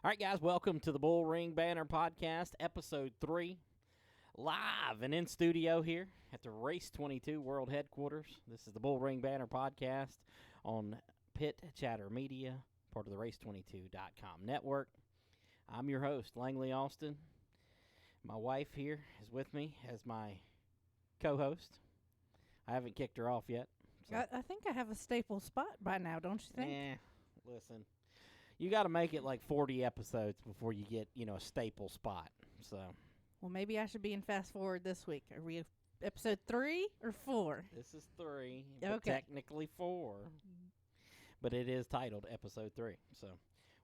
All right, guys, welcome to the BullRing Banter podcast, episode 3, live and in studio here at the Race 22 World Headquarters. This is the BullRing Banter podcast on Pit Chatter Media, part of the Race22.com network. I'm your host, Langley Austin. My wife here is with me as my co-host. I haven't kicked her off yet. So. I think I have a staple spot by now, don't you think? Listen. You got to make it like 40 episodes before you get, a staple spot. So, well, maybe I should be in fast forward this week. Are we episode 3 or 4? This is 3, okay. But technically 4. But it is titled episode 3. So,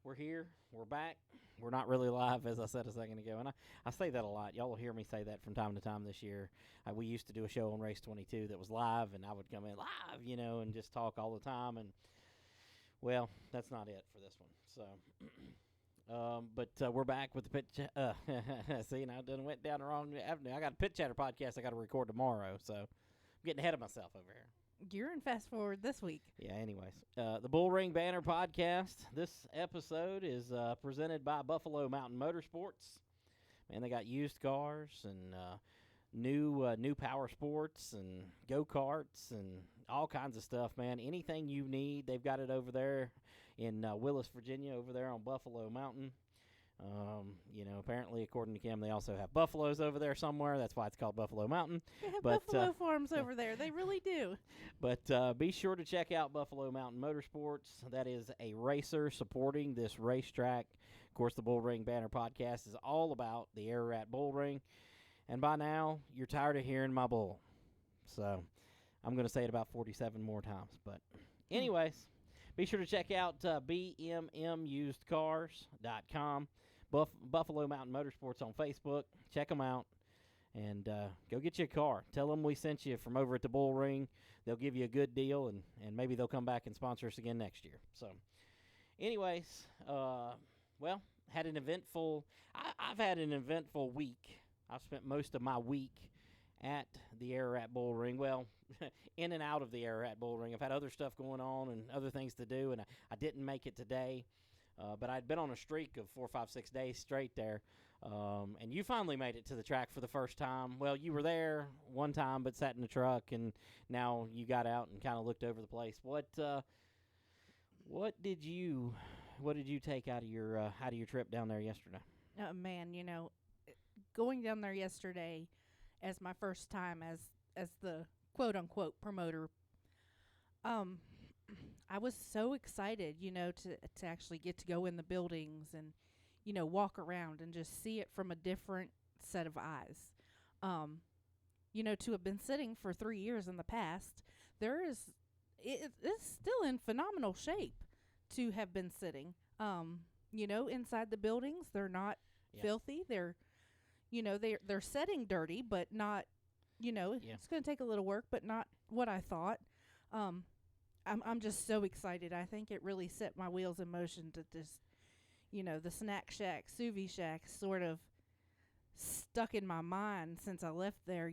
we're here. We're back. We're not really live, as I said a second ago. And I say that a lot. Y'all will hear me say that from time to time this year. We used to do a show on Race 22 that was live, and I would come in live, and just talk all the time. And well, that's not it for this one. So, but we're back with the pit. See, now it went down the wrong avenue. I got a Pit Chatter podcast I got to record tomorrow, so I'm getting ahead of myself over here. You're in fast forward this week. Yeah. Anyways, the BullRing Banter podcast. This episode is presented by Buffalo Mountain Motorsports. Man, they got used cars and new power sports and go-karts and all kinds of stuff, man. Anything you need, they've got it over there in Willis, Virginia, over there on Buffalo Mountain. Apparently, according to Kim, they also have buffaloes over there somewhere. That's why it's called Buffalo Mountain. They have buffalo farms over there. They really do. But be sure to check out Buffalo Mountain Motorsports. That is a racer supporting this racetrack. Of course, the BullRing Banter podcast is all about the Ararat BullRing. And by now, you're tired of hearing my bull. So I'm going to say it about 47 more times. But anyways, be sure to check out bmmusedcars.com. Buffalo Mountain Motorsports on Facebook. Check them out. And go get you a car. Tell them we sent you from over at the BullRing. They'll give you a good deal, and maybe they'll come back and sponsor us again next year. So anyways, had an eventful – I've had an eventful week. I've spent most of my week at the Ararat BullRing. Well, in and out of the Ararat BullRing. I've had other stuff going on and other things to do, and I didn't make it today. But I'd been on a streak of 4, 5, 6 days straight there. And you finally made it to the track for the first time. Well, you were there one time but sat in the truck, and now you got out and kind of looked over the place. What did you take out of your trip down there yesterday? Oh, man, going down there yesterday as my first time as the quote-unquote promoter, I was so excited, to actually get to go in the buildings and, walk around and just see it from a different set of eyes. To have been sitting for 3 years in the past, it's still in phenomenal shape to have been sitting. Inside the buildings, they're not filthy. They're setting dirty, but not, it's going to take a little work, but not what I thought. I'm just so excited. I think it really set my wheels in motion to just, the snack shack, sous vide shack sort of stuck in my mind since I left there.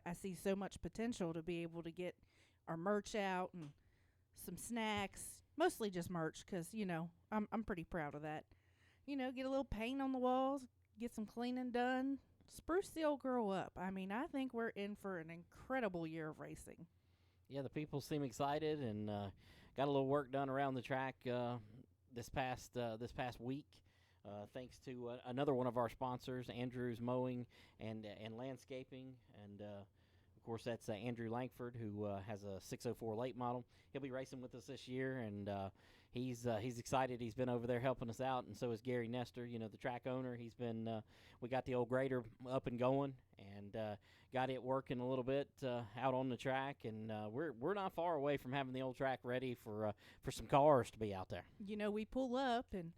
I see so much potential to be able to get our merch out and some snacks, mostly just merch because, I'm pretty proud of that. Get a little paint on the walls, get some cleaning done, spruce the old girl up. I mean, I think we're in for an incredible year of racing. Yeah, the people seem excited and got a little work done around the track this past week. Thanks to another one of our sponsors, Andrew's Mowing and Landscaping, and of course that's Andrew Langford, who has a 604 late model. He'll be racing with us this year, and he's excited. He's been over there helping us out, and so is Gary Nestor, the track owner. He's been we got the old grader up and going, and got it working a little bit out on the track, and we're not far away from having the old track ready for some cars to be out there. We pull up and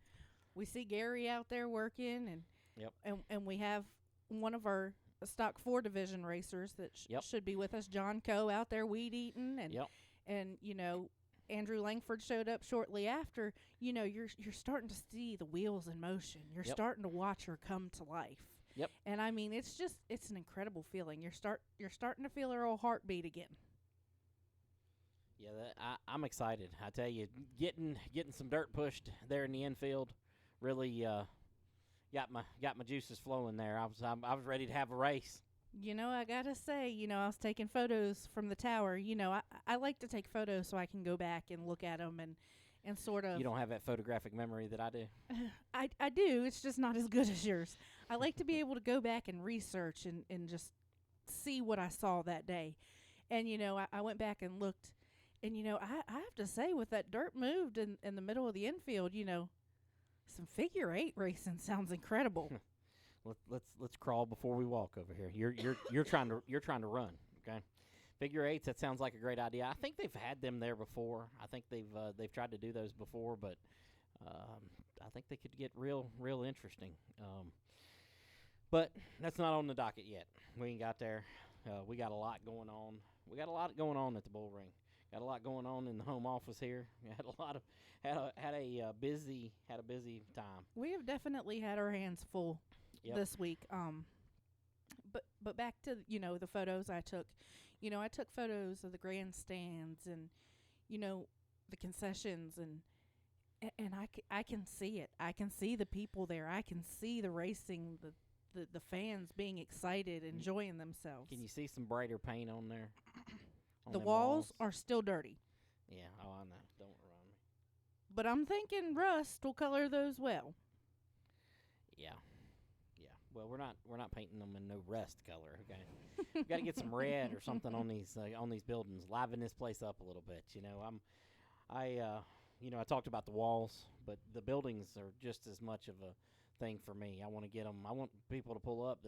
we see Gary out there working, and yep, and we have one of our stock 4 division racers that should be with us, John Coe, out there weed eating, and Andrew Langford showed up shortly after. You're starting to see the wheels in motion. You're starting to watch her come to life. Yep. And I mean, it's an incredible feeling. You're starting to feel her old heartbeat again. Yeah, I'm excited. I tell you, getting some dirt pushed there in the infield really got my juices flowing there. I was ready to have a race. I gotta say, I was taking photos from the tower. I like to take photos so I can go back and look at them and sort of. You don't have that photographic memory that I do. I do. It's just not as good as yours. I like to be able to go back and research and just see what I saw that day. And, I went back and looked. And, I have to say, with that dirt moved in the middle of the infield, some figure eight racing sounds incredible. Let's crawl before we walk over here. You're trying to run, okay? Figure eights, that sounds like a great idea. I think they've had them there before. I think they've tried to do those before, but I think they could get real interesting. But that's not on the docket yet. We ain't got there. We got a lot going on. We got a lot going on at the BullRing. Got a lot going on in the home office here. We had a lot of had a busy time. We have definitely had our hands full this week. But back to the photos I took. I took photos of the grandstands and the concessions and I can see it. I can see the people there. I can see the racing, the fans being excited, enjoying themselves. Can you see some brighter paint on there? The walls are still dirty. Yeah, I know. Don't remind me. But I'm thinking rust will color those well. Yeah. Well, we're not painting them in no rust color. Okay, we got to get some red or something on these buildings. Liven this place up a little bit. I talked about the walls, but the buildings are just as much of a thing for me. I want to get them. I want people to pull up.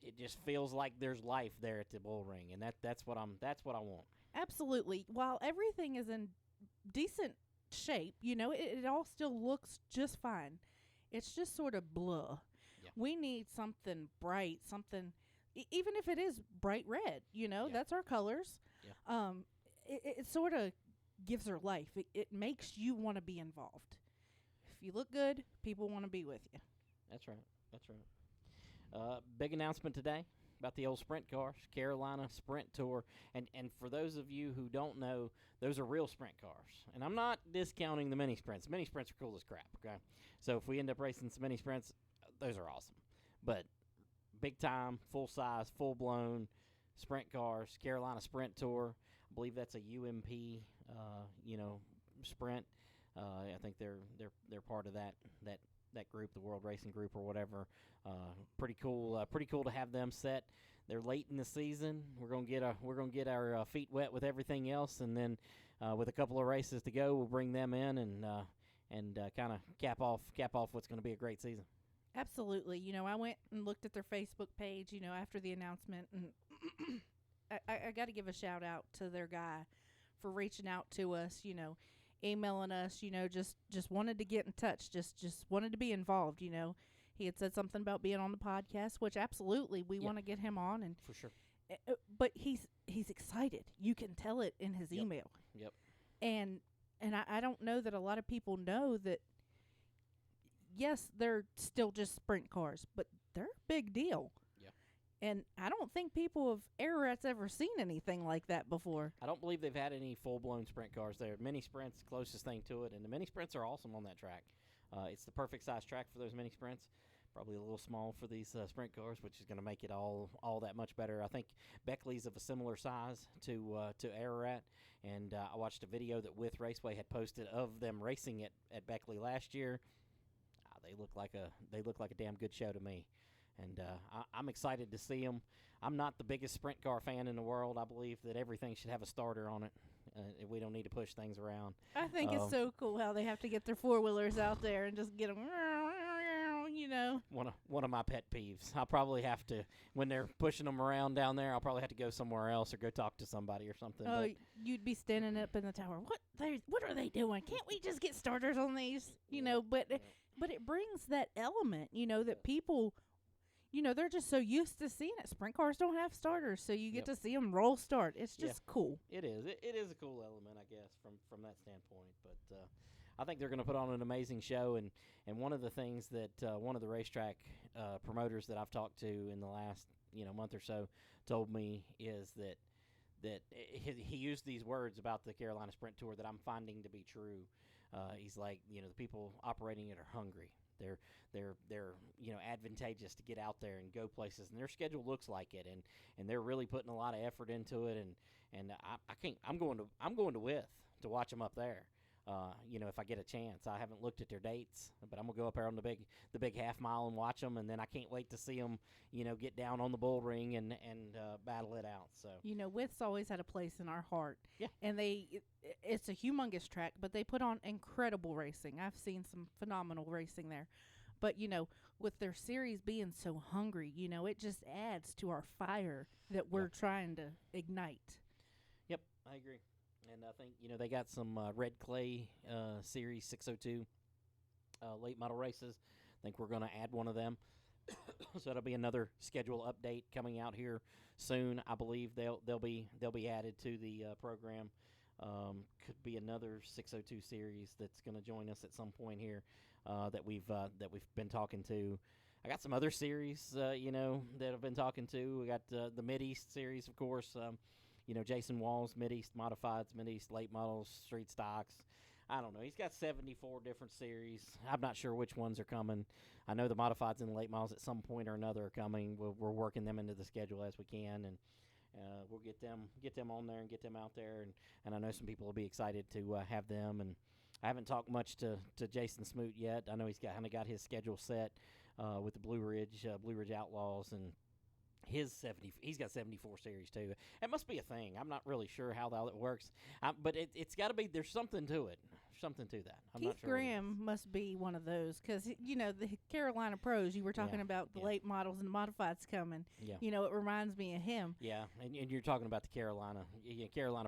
It just feels like there's life there at the BullRing, and that's what I want. Absolutely. While everything is in decent shape, it all still looks just fine. It's just sort of blah. Yeah. We need something bright, something, even if it is bright red. That's our colors. Yeah. It sort of gives her life. It makes you want to be involved. If you look good, people want to be with you. That's right. Big announcement today about the old sprint cars, Carolina Sprint Tour. And for those of you who don't know, those are real sprint cars. And I'm not discounting the mini sprints. Mini sprints are cool as crap, okay? So if we end up racing some mini sprints, those are awesome. But big time, full size, full blown sprint cars, Carolina Sprint Tour. I believe that's a UMP, sprint. I think they're part of that group, the World Racing Group or whatever. Pretty cool to have them set. They're late in the season. We're gonna get our feet wet with everything else, and then with a couple of races to go, we'll bring them in and kind of cap off what's going to be a great season. Absolutely. I went and looked at their Facebook page, after the announcement, and I got to give a shout out to their guy for reaching out to us, emailing us, just wanted to get in touch, just wanted to be involved, He had said something about being on the podcast, which absolutely we want to get him on, and for sure. But he's excited. You can tell it in his email. Yep. And I don't know that a lot of people know that. Yes, they're still just sprint cars, but they're a big deal. Yeah. And I don't think people of Ararat's ever seen anything like that before. I don't believe they've had any full-blown sprint cars there. Mini sprints, closest thing to it, and the mini sprints are awesome on that track. It's the perfect size track for those mini sprints. Probably a little small for these sprint cars, which is going to make it all that much better. I think Beckley's of a similar size to Ararat, and I watched a video that With Raceway had posted of them racing at Beckley last year. They look like a damn good show to me, and I'm excited to see them. I'm not the biggest sprint car fan in the world. I believe that everything should have a starter on it. We don't need to push things around. I think it's so cool how they have to get their four-wheelers out there and just get them, One of my pet peeves. I'll probably have to, when they're pushing them around down there, I'll probably have to go somewhere else or go talk to somebody or something. Oh, you'd be standing up in the tower. What are they doing? Can't we just get starters on these? But it brings that element, that people, they're just so used to seeing it. Sprint cars don't have starters, so you get to see them roll start. It's just cool. It is. It is a cool element, I guess, from that standpoint. But I think they're going to put on an amazing show. And one of the things that one of the racetrack promoters that I've talked to in the last month or so told me is that he used these words about the Carolina Sprint Tour that I'm finding to be true. He's like, the people operating it are hungry. They're advantageous to get out there and go places, and their schedule looks like it, and they're really putting a lot of effort into it, and I can't. I'm going to With to watch them up there. If I get a chance. I haven't looked at their dates, but I'm gonna go up there on the big half mile and watch them, and then I can't wait to see them, get down on the BullRing and battle it out. So With's always had a place in our heart. Yeah. And it's a humongous track, but they put on incredible racing. I've seen some phenomenal racing there. But with their series being so hungry, it just adds to our fire that we're trying to ignite. Yep, I agree. And I think, they got some Red Clay Series 602 late model races. I think we're going to add one of them. So that'll be another schedule update coming out here soon. I believe they'll be added to the program. Could be another 602 series that's going to join us at some point here that we've been talking to. I got some other series, that I've been talking to. We got the Mid-East series, of course. Jason Wall's Mid-East Modifieds, Mid-East Late Models, Street Stocks. I don't know. He's got 74 different series. I'm not sure which ones are coming. I know the Modifieds and the Late Models at some point or another are coming. We're working them into the schedule as we can, and we'll get them on there and get them out there. And I know some people will be excited to have them. And I haven't talked much to Jason Smoot yet. I know he's kind of got his schedule set with the Blue Ridge Outlaws, and he's got 74 series too. It must be a thing. I'm not really sure how that works, but it's got to be. There's something to it. Something to that. I'm Keith not sure Graham must be one of those because the Carolina Pros. You were talking about the late models and modifieds coming. Yeah. It reminds me of him. Yeah, and you're talking about the Carolina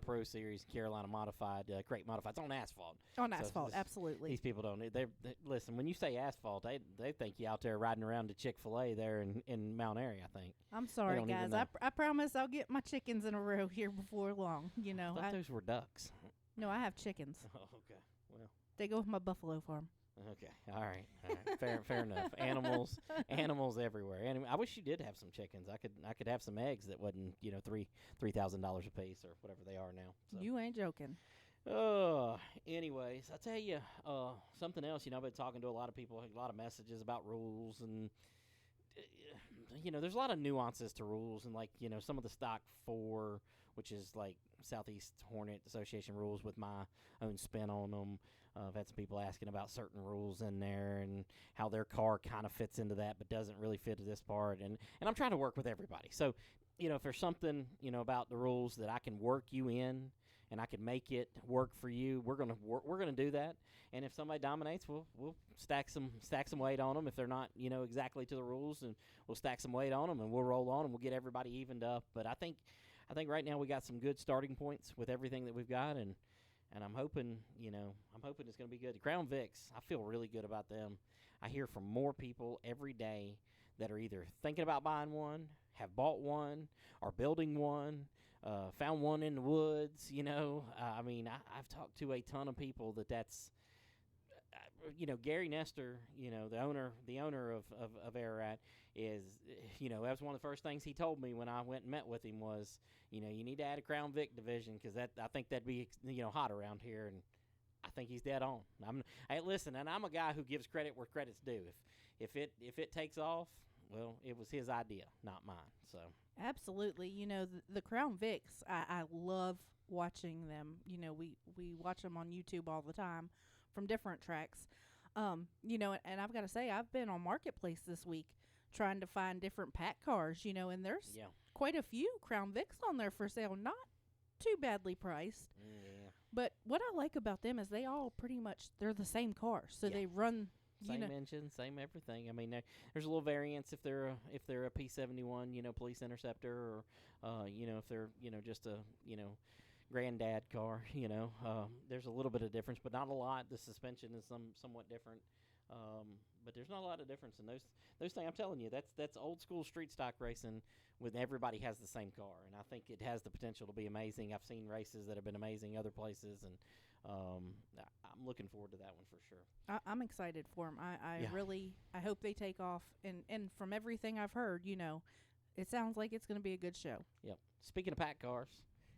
Pro Series, Carolina Modified, Crate Modifieds on asphalt. On asphalt, absolutely. These people don't. They listen. When you say asphalt, they think you out there riding around to Chick-fil-A there in Mount Airy. I think. I'm sorry, guys. I promise I'll get my chickens in a row here before long. I thought those were ducks. No, I have chickens. Oh, okay. Well, they go with my buffalo farm. Okay. All right. Fair enough. Animals everywhere. I wish you did have some chickens. I could have some eggs that wasn't $3,000 a piece or whatever they are now. So. You ain't joking. Anyways, I tell you something else. I've been talking to a lot of people, a lot of messages about rules, and there's a lot of nuances to rules, and some of the stock 4, which is like Southeast Hornet Association rules with my own spin on them. I've had some people asking about certain rules in there and how their car kind of fits into that but doesn't really fit to this part. And I'm trying to work with everybody. So, if there's something, about the rules that I can work you in and I can make it work for you, we're gonna do that. And if somebody dominates, we'll stack some weight on them. If they're not, exactly to the rules, and we'll stack some weight on them and we'll roll on and we'll get everybody evened up. But I think right now we got some good starting points with everything that we've got, and I'm hoping, it's going to be good. The Crown Vics, I feel really good about them. I hear from more people every day that are either thinking about buying one, have bought one, are building one, found one in the woods. I've talked to a ton of people that's. Gary Nestor, the owner of Ararat is, that was one of the first things he told me when I went and met with him was, you need to add a Crown Vic division because I think that'd be, hot around here, and I think he's dead on. Listen, and I'm a guy who gives credit where credit's due. If it takes off, well, it was his idea, not mine. So absolutely, the Crown Vics, I love watching them. We watch them on YouTube all the time from different tracks. And I've got to say, I've been on Marketplace this week trying to find different pack cars, and there's quite a few Crown Vics on there for sale, not too badly priced. Yeah. But what I like about them is they all pretty much, they're the same car. So they run same engine, same everything. There's a little variance if they're a P71, police interceptor, or if they're just a granddad car. There's a little bit of difference, but not a lot. The suspension is somewhat different, but there's not a lot of difference in those things. I'm telling you, that's old school street stock racing when everybody has the same car, and I think it has the potential to be amazing. I've seen races that have been amazing other places, and I'm looking forward to that one for sure. I'm excited for them. I hope they take off, and from everything I've heard, it sounds like it's going to be a good show. Yep. Speaking of pack cars,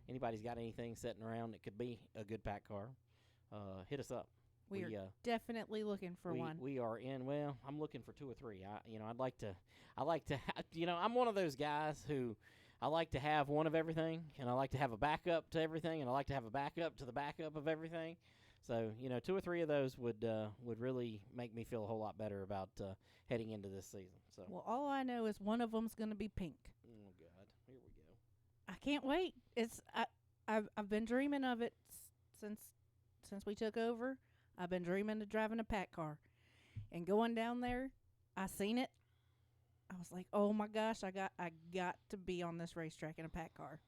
anybody's got anything sitting around that could be a good pack car, hit us up. We are definitely looking for one. We are in. Well, I'm looking for 2 or 3. I'd like to. I'm one of those guys who I like to have one of everything, and I like to have a backup to everything, and I like to have a backup to the backup of everything. So 2 or 3 of those would really make me feel a whole lot better about heading into this season. So. Well, all I know is one of them's going to be pink. Oh God, here we go. I can't wait. I've been dreaming of it since we took over. I've been dreaming of driving a pack car, and going down there, I seen it. I was like, oh my gosh, I got to be on this racetrack in a pack car.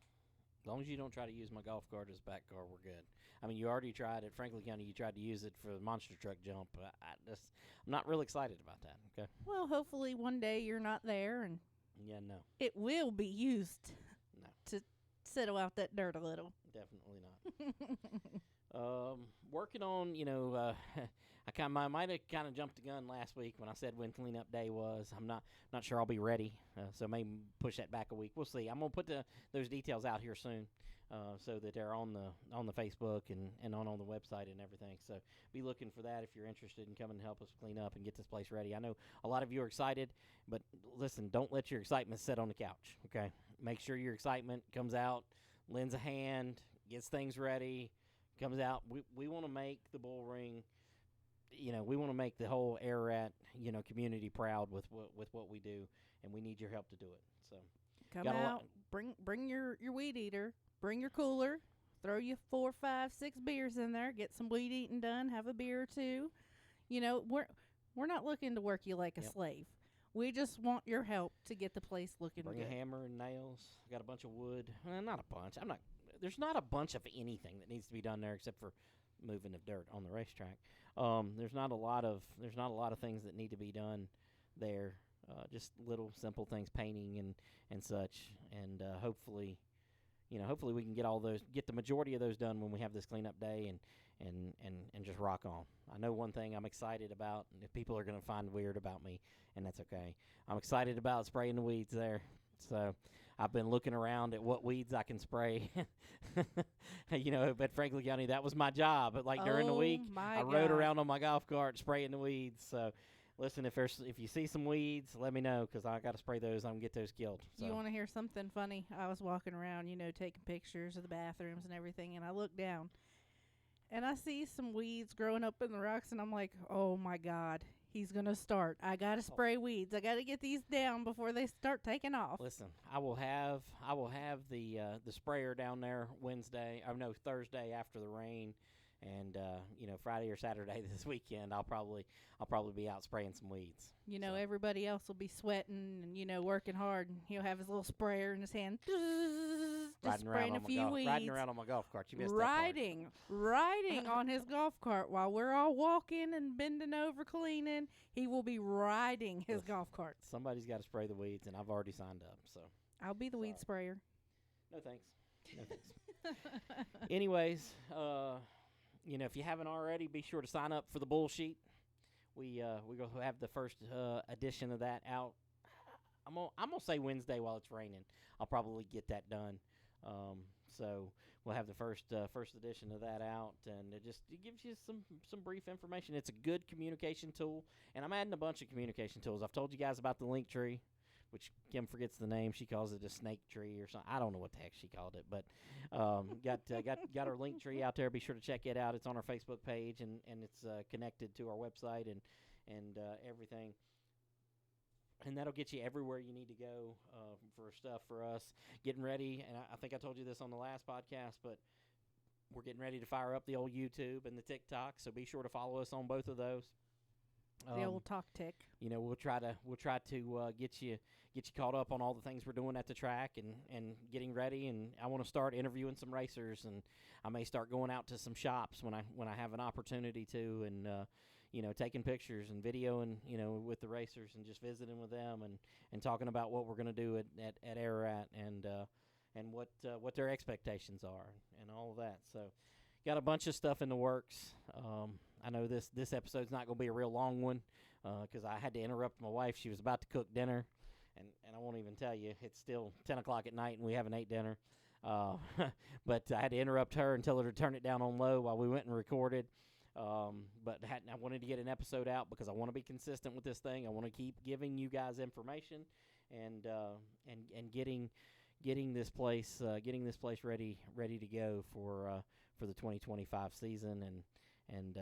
As long as you don't try to use my golf cart as a back car, we're good. I mean, you already tried at Franklin County. You tried to use it for the monster truck jump. I'm not real excited about that. Okay. Well, hopefully one day you're not there, and no, it will be used. No. To settle out that dirt a little. Definitely not. Working on, I might have kind of jumped the gun last week when I said when cleanup day was. I'm not sure I'll be ready, so maybe push that back a week. We'll see. I'm gonna put those details out here soon, so that they're on the Facebook and on the website and everything. So be looking for that if you're interested in coming to help us clean up and get this place ready. I know a lot of you are excited, but listen, don't let your excitement sit on the couch. Okay, make sure your excitement comes out, lends a hand, gets things ready. Comes out. We want to make the BullRing, we want to make the whole Ararat, community proud with what we do, and we need your help to do it. So come out, bring your weed eater, bring your cooler, throw you 4, 5, 6 beers in there, get some weed eating done, have a beer or two. We're not looking to work you like a slave. We just want your help to get the place looking good. Bring a hammer and nails. Got a bunch of wood. Not a bunch. There's not a bunch of anything that needs to be done there except for moving of dirt on the racetrack. There's not a lot of things that need to be done there. Just little simple things, painting and such. And hopefully we can get the majority of those done when we have this cleanup day and just rock on. I know one thing I'm excited about, and if people are going to find weird about me, and that's okay. I'm excited about spraying the weeds there. So I've been looking around at what weeds I can spray. At Franklin County, that was my job. But during the week, I rode around on my golf cart spraying the weeds. So listen, if you see some weeds, let me know because I got to spray those. I'm gonna get those killed. So. You want to hear something funny? I was walking around, taking pictures of the bathrooms and everything, and I look down, and I see some weeds growing up in the rocks, and I'm like, oh my God. He's going to start. I got to spray weeds. I got to get these down before they start taking off. Listen, I will have the sprayer down there Thursday after the rain, and Friday or Saturday this weekend I'll probably be out spraying some weeds. Everybody else will be sweating and working hard, and he'll have his little sprayer in his hand. Just spraying a few weeds. Riding around on my golf cart. You missed riding on his golf cart while we're all walking and bending over cleaning. He will be riding his golf cart. Somebody's got to spray the weeds, and I've already signed up. So I'll be the weed sprayer. No thanks. Anyways, if you haven't already, be sure to sign up for the Bull Sheet. We're gonna have the first edition of that out. I'm gonna say Wednesday while it's raining. I'll probably get that done. So we'll have the first edition of that out, and it gives you some brief information. It's a good communication tool, and I'm adding a bunch of communication tools. I've told you guys about the link tree, which Kim forgets the name. She calls it a snake tree or something. I don't know what the heck she called it, but got our link tree out there. Be sure to check it out. It's on our Facebook page, and it's connected to our website and everything. And that'll get you everywhere you need to go for stuff for us. Getting ready, and I think I told you this on the last podcast, but we're getting ready to fire up the old YouTube and the TikTok, so be sure to follow us on both of those. The old talk tick. We'll try to get you caught up on all the things we're doing at the track and getting ready. And I want to start interviewing some racers, and I may start going out to some shops when I have an opportunity to, and taking pictures and videoing with the racers and just visiting with them and talking about what we're going to do at Ararat and what their expectations are and all of that. So got a bunch of stuff in the works. I know this episode's not going to be a real long one because I had to interrupt my wife. She was about to cook dinner, and I won't even tell you. It's still 10 o'clock at night, and we haven't ate dinner. But I had to interrupt her and tell her to turn it down on low while we went and recorded. But I wanted to get an episode out because I want to be consistent with this thing. I want to keep giving you guys information and getting this place ready to go for the 2025 season. And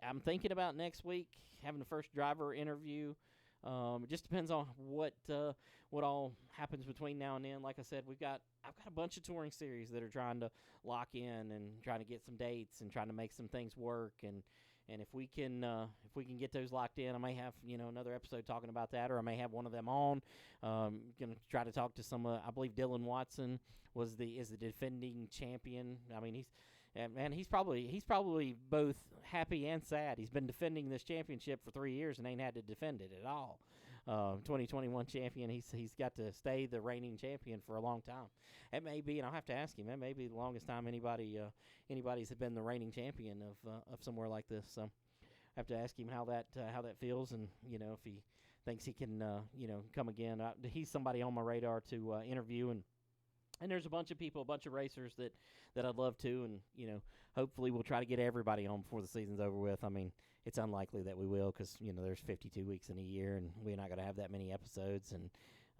I'm thinking about next week having the first driver interview. It just depends on what all happens between now and then. Like I said, I've got a bunch of touring series that are trying to lock in and trying to get some dates and trying to make some things work. And if we can get those locked in, I may have another episode talking about that, or I may have one of them on. Gonna try to talk to some. I believe Dylan Watson is the defending champion. I mean, he's probably both happy and sad. He's been defending this championship for 3 years and ain't had to defend it at all. 2021 champion. He's got to stay the reigning champion for a long time. It may be, and I'll have to ask him. It may be the longest time anybody's been the reigning champion of somewhere like this. So I have to ask him how that feels, and if he thinks he can come again. He's somebody on my radar to interview, and there's a bunch of people, a bunch of racers that I'd love to, and hopefully we'll try to get everybody on before the season's over with. I mean, it's unlikely that we will because there's 52 weeks in a year, and we're not going to have that many episodes. And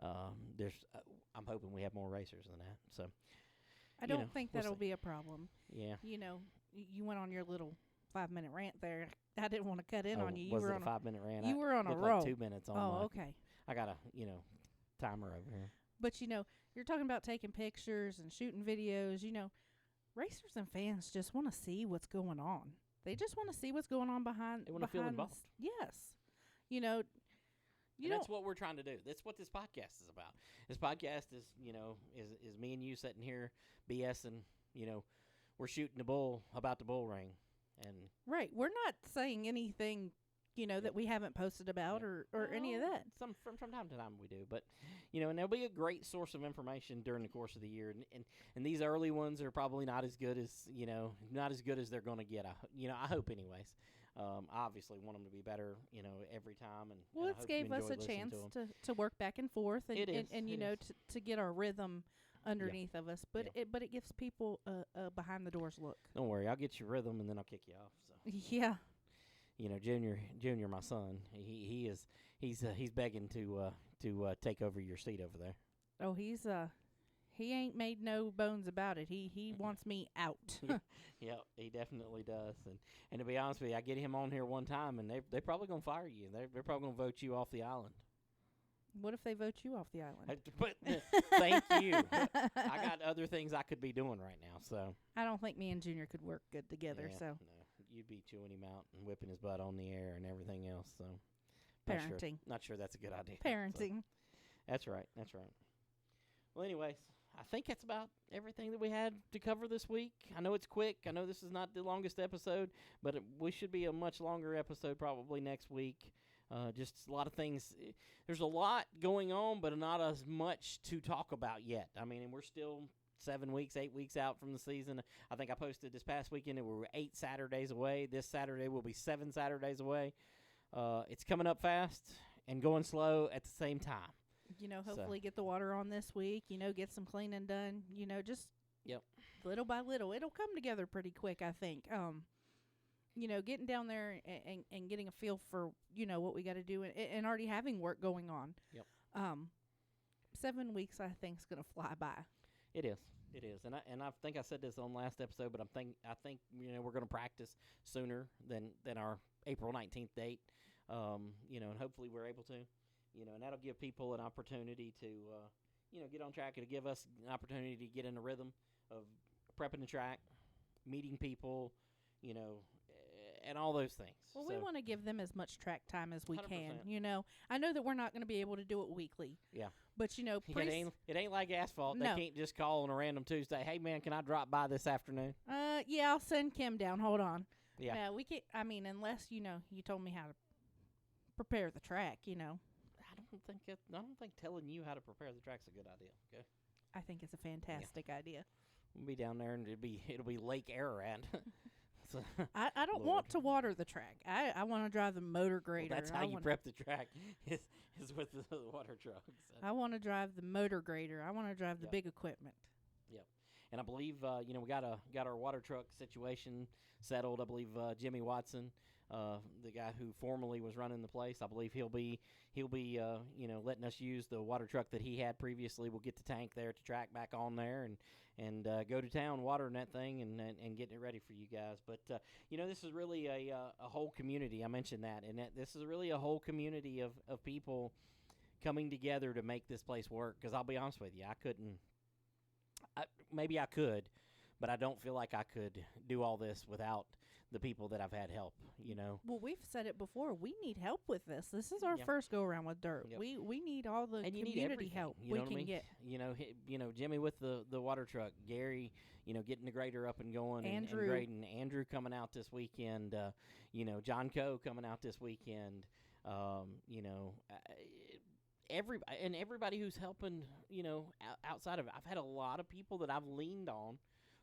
I'm hoping we have more racers than that. So I don't think that'll be a problem. Yeah. You went on your little 5-minute rant there. I didn't want to cut in on you. Was it a 5-minute rant? You were on a roll. roll. 2 minutes on. Oh, okay. I got a timer over here. But you're talking about taking pictures and shooting videos. Racers and fans just want to see what's going on. They just want to see what's going on behind. They want to feel involved. Yes. That's what we're trying to do. That's what this podcast is about. This podcast is me and you sitting here BSing. We're shooting the bull about the BullRing, and right. We're not saying anything that we haven't posted about or any of that. From time to time we do, but and there'll be a great source of information during the course of the year, and these early ones are probably not as good as they're going to get. I hope anyways. I obviously want them to be better, every time. And it gave us a chance to work back and forth and to get our rhythm underneath of us, but it gives people a behind the doors look. Don't worry, I'll get your rhythm and then I'll kick you off. So. Yeah. Junior, my son, he's begging to take over your seat over there. Oh, he ain't made no bones about it. He wants me out. Yep, he definitely does. And to be honest with you, I get him on here one time, and they're probably gonna fire you. They're probably gonna vote you off the island. What if they vote you off the island? Thank you. I got other things I could be doing right now, so I don't think me and Junior could work good together. Yeah, so no, you'd be chewing him out and whipping his butt on the air and everything else. So parenting. Not sure that's a good idea. Parenting. So. That's right. Well, anyways, I think that's about everything that we had to cover this week. I know it's quick. I know this is not the longest episode, but we should be a much longer episode probably next week. Just a lot of things. There's a lot going on, but not as much to talk about yet. I mean, and we're still 8 weeks out from the season. I think I posted this past weekend that we were 8 Saturdays away. This Saturday will be 7 Saturdays away. It's coming up fast and going slow at the same time. Hopefully get the water on this week, get some cleaning done, just little by little. It'll come together pretty quick, I think. Getting down there and getting a feel for, what we got to do and already having work going on. Yep. 7 weeks, I think, is going to fly by. It is. And I think I said this on last episode, but I think we're going to practice sooner than our April 19th date. And hopefully we're able to. And that'll give people an opportunity to, get on track. It'll give us an opportunity to get in the rhythm of prepping the track, meeting people, and all those things. Well, we want to give them as much track time as we 100%. Can. I know that we're not going to be able to do it weekly. Yeah. But, it ain't like asphalt. No. They can't just call on a random Tuesday, hey, man, can I drop by this afternoon? Yeah, I'll send Kim down. Hold on. Yeah. No, we can't. I mean, unless, you told me how to prepare the track, I don't think telling you how to prepare the track's a good idea. Okay. I think it's a fantastic idea. We'll be down there, and it'll be Lake Ararat. So I don't want to water the track. I want to drive the motor grader. Well, that's how you prep the track is with the water truck. So. I want to drive the motor grader. I want to drive the big equipment. Yep. and I believe we got our water truck situation settled. I believe Jimmy Watson, the guy who formerly was running the place, I believe he'll be letting us use the water truck that he had previously. We'll get the tank there to track back on there and go to town watering that thing and getting it ready for you guys. But this is really a whole community. I mentioned that, and this is really a whole community of people coming together to make this place work. Because I'll be honest with you, maybe I could, but I don't feel like I could do all this without the people that I've had help, Well, we've said it before. We need help with this. This is our first go around with dirt. Yep. We need all the and community help we can get. Jimmy with the water truck, Gary, getting the grader up and going, and grading. Andrew coming out this weekend. John Coe coming out this weekend. Everybody who's helping, outside of it. I've had a lot of people that I've leaned on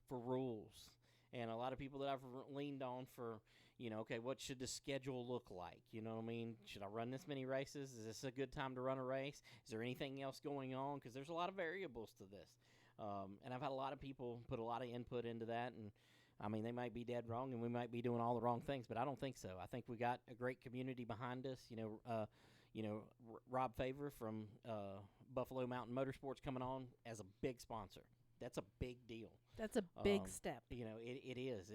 for rules, and a lot of people that I've leaned on for, okay, what should the schedule look like? You know what I mean? Should I run this many races? Is this a good time to run a race? Is there anything else going on? Because there's a lot of variables to this. And I've had a lot of people put a lot of input into that, and I mean, they might be dead wrong, and we might be doing all the wrong things, but I don't think so. I think we got a great community behind us. Rob Favor from Buffalo Mountain Motorsports coming on as a big sponsor. That's a big deal. That's a big step. It is.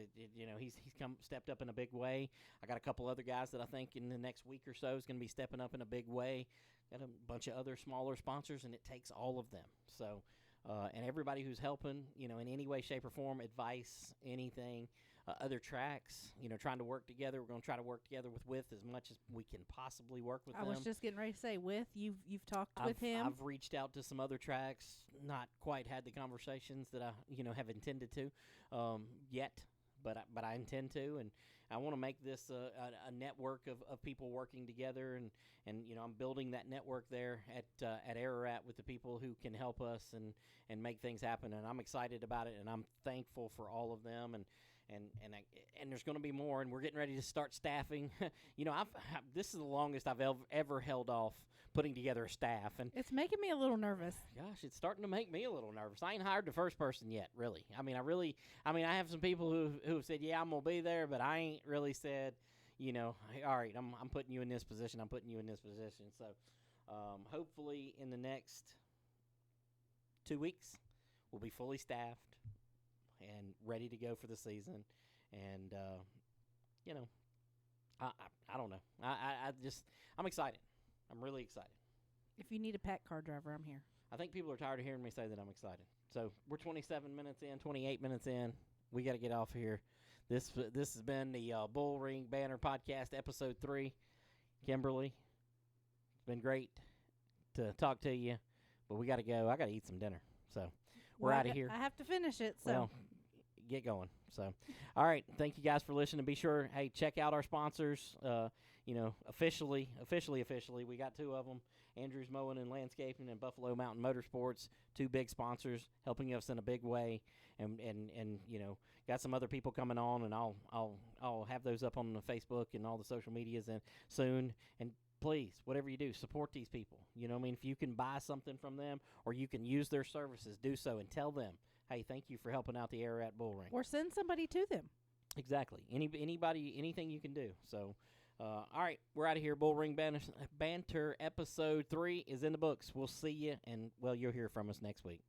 He's stepped up in a big way. I got a couple other guys that I think in the next week or so is going to be stepping up in a big way. Got a bunch of other smaller sponsors, and it takes all of them. So, and everybody who's helping, in any way, shape, or form, advice, anything. Other tracks, trying to work together. We're going to try to work together with as much as we can possibly work with them. I was just getting ready to say, you've talked with him. I've reached out to some other tracks, not quite had the conversations that I, have intended to yet, but I intend to, and I want to make this a network of people working together, and I'm building that network there at Ararat with the people who can help us and make things happen, and I'm excited about it, and I'm thankful for all of them, and there's going to be more, and we're getting ready to start staffing. This is the longest I've ever held off putting together a staff, and it's making me a little nervous. Gosh, it's starting to make me a little nervous. I ain't hired the first person yet, really. I have some people who have said, yeah, I'm gonna be there, but I ain't really said, all right, I'm putting you in this position. I'm putting you in this position. So, hopefully, in the next 2 weeks, we'll be fully staffed and ready to go for the season, and I don't know. I'm excited. I'm really excited. If you need a pack car driver, I'm here. I think people are tired of hearing me say that I'm excited. So we're 28 minutes in. We got to get off here. This has been the BullRing Banter Podcast, Episode 3. Kimberly, it's been great to talk to you, but we got to go. I got to eat some dinner, so we're out of here. I have to finish it, so. Well, get going. So, all right. Thank you guys for listening. Be sure, hey, check out our sponsors. Officially, we got 2 of them: Andrews Mowing and Landscaping and Buffalo Mountain Motorsports. 2 big sponsors helping us in a big way, and got some other people coming on, and I'll have those up on the Facebook and all the social medias and soon. And please, whatever you do, support these people. If you can buy something from them or you can use their services, do so, and tell them, hey, thank you for helping out the Ararat BullRing. Or send somebody to them. Exactly. Anybody, anything you can do. So, all right, we're out of here. BullRing Banter Episode 3 is in the books. We'll see you, and, well, you'll hear from us next week.